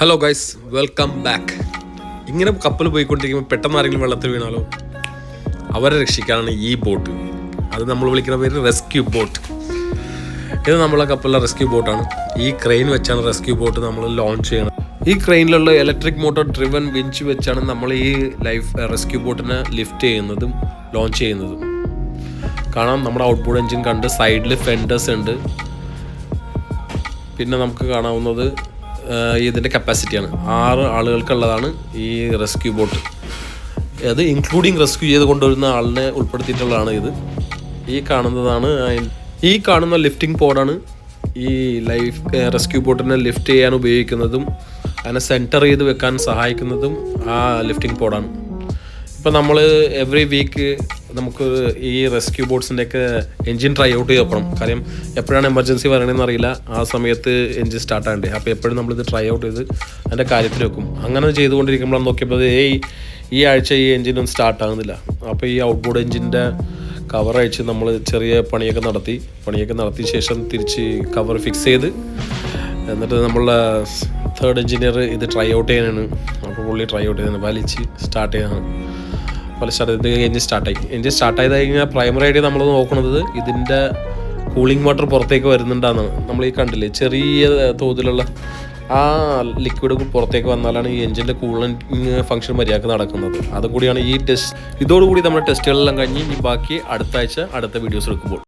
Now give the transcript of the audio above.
Hello guys, welcome back. ഇങ്ങനെ കപ്പൽ പോയിക്കൊണ്ടിരിക്കുമ്പോൾ പെട്ടെന്ന് ആരെങ്കിലും വെള്ളത്തിൽ വീണാലോ, അവരെ രക്ഷിക്കാനാണ് ഈ ബോട്ട്. അത് നമ്മൾ വിളിക്കുന്ന പേര് റെസ്ക്യൂ ബോട്ട്. ഇത് നമ്മളെ കപ്പലിലെ റെസ്ക്യൂ ബോട്ടാണ്. ഈ ക്രെയിൻ വെച്ചാണ് റെസ്ക്യൂ ബോട്ട് നമ്മൾ ലോഞ്ച് ചെയ്യണം. ഈ ക്രെയിനിലുള്ള ഇലക്ട്രിക് മോട്ടോർ ഡ്രിവൻ വിഞ്ച് വെച്ചാണ് നമ്മൾ ഈ റെസ്ക്യൂ ബോട്ടിനെ ലിഫ്റ്റ് ചെയ്യുന്നതും ലോഞ്ച് ചെയ്യുന്നതും. കാണാം, നമ്മുടെ ഔട്ട്ബോർഡ് എഞ്ചിൻ കണ്ട് സൈഡിൽ ഫെൻഡേഴ്സ് ഉണ്ട്. പിന്നെ നമുക്ക് കാണാവുന്നത് ഇതിൻ്റെ കപ്പാസിറ്റിയാണ്. 6 ആളുകൾക്കുള്ളതാണ് ഈ റെസ്ക്യൂ ബോട്ട്. അത് ഇൻക്ലൂഡിങ് റെസ്ക്യൂ ചെയ്ത് കൊണ്ടുവരുന്ന ആളിനെ ഉൾപ്പെടുത്തിയിട്ടുള്ളതാണ് ഇത്. ഈ കാണുന്ന ലിഫ്റ്റിംഗ് പോഡാണ് ഈ റെസ്ക്യൂ ബോട്ടിനെ ലിഫ്റ്റ് ചെയ്യാൻ ഉപയോഗിക്കുന്നതും അതിനെ സെൻറ്റർ ചെയ്ത് വെക്കാൻ സഹായിക്കുന്നതും ആ ലിഫ്റ്റിംഗ് പോഡാണ്. ഇപ്പം നമ്മൾ എവറി വീക്ക് നമുക്ക് ഈ റെസ്ക്യൂ ബോട്ട്സിൻ്റെയൊക്കെ എൻജിൻ ട്രൈ ഔട്ട് ചെയ്ത് വെക്കണം. കാര്യം എപ്പോഴാണ് എമർജൻസി വരണമെന്ന് അറിയില്ല, ആ സമയത്ത് എൻജിൻ സ്റ്റാർട്ട് ആകണ്ടേ. അപ്പോൾ എപ്പോഴും നമ്മളിത് ട്രൈ ഔട്ട് ചെയ്ത് അതിൻ്റെ കാര്യത്തിൽ വെക്കും. അങ്ങനെ ചെയ്തുകൊണ്ടിരിക്കുമ്പോഴാണ് നോക്കിയപ്പോൾ ഈ ആഴ്ച ഈ എൻജിനൊന്നും സ്റ്റാർട്ട് ആകുന്നില്ല. അപ്പോൾ ഈ ഔട്ട്ബോർഡ് എൻജിൻ്റെ കവർ അഴിച്ച് നമ്മൾ ചെറിയ പണിയൊക്കെ നടത്തി ശേഷം തിരിച്ച് കവർ ഫിക്സ് ചെയ്ത് എന്നിട്ട് നമ്മളെ തേർഡ് എഞ്ചിനീയർ ഇത് ട്രൈ ഔട്ട് ചെയ്യാനാണ്. അപ്പോൾ പുള്ളി ട്രൈ ഔട്ട് ചെയ്താണ്, വലിച്ച് സ്റ്റാർട്ട് ചെയ്യാനാണ്. എൻജിൻ സ്റ്റാർട്ടായി കഴിഞ്ഞാൽ പ്രൈമറി ആയിട്ട് നമ്മൾ നോക്കുന്നത് ഇതിൻ്റെ കൂളിംഗ് വാട്ടർ പുറത്തേക്ക് വരുന്നുണ്ടാന്നാണ്. നമ്മൾ ഈ കണ്ടില്ലേ, ചെറിയ തോതിലുള്ള ആ ലിക്വിഡ് പുറത്തേക്ക് വന്നാലാണ് ഈ എൻജിൻ്റെ കൂളിംഗ് ഫംഗ്ഷൻ മര്യാദക്ക് നടക്കുന്നത്. അതും കൂടിയാണ് ഈ ടെസ്റ്റ്. ഇതോടുകൂടി നമ്മുടെ ടെസ്റ്റുകളെല്ലാം കഴിഞ്ഞ് ഇനി ബാക്കി അടുത്ത ആഴ്ച അടുത്ത വീഡിയോസ് എടുക്കുമ്പോൾ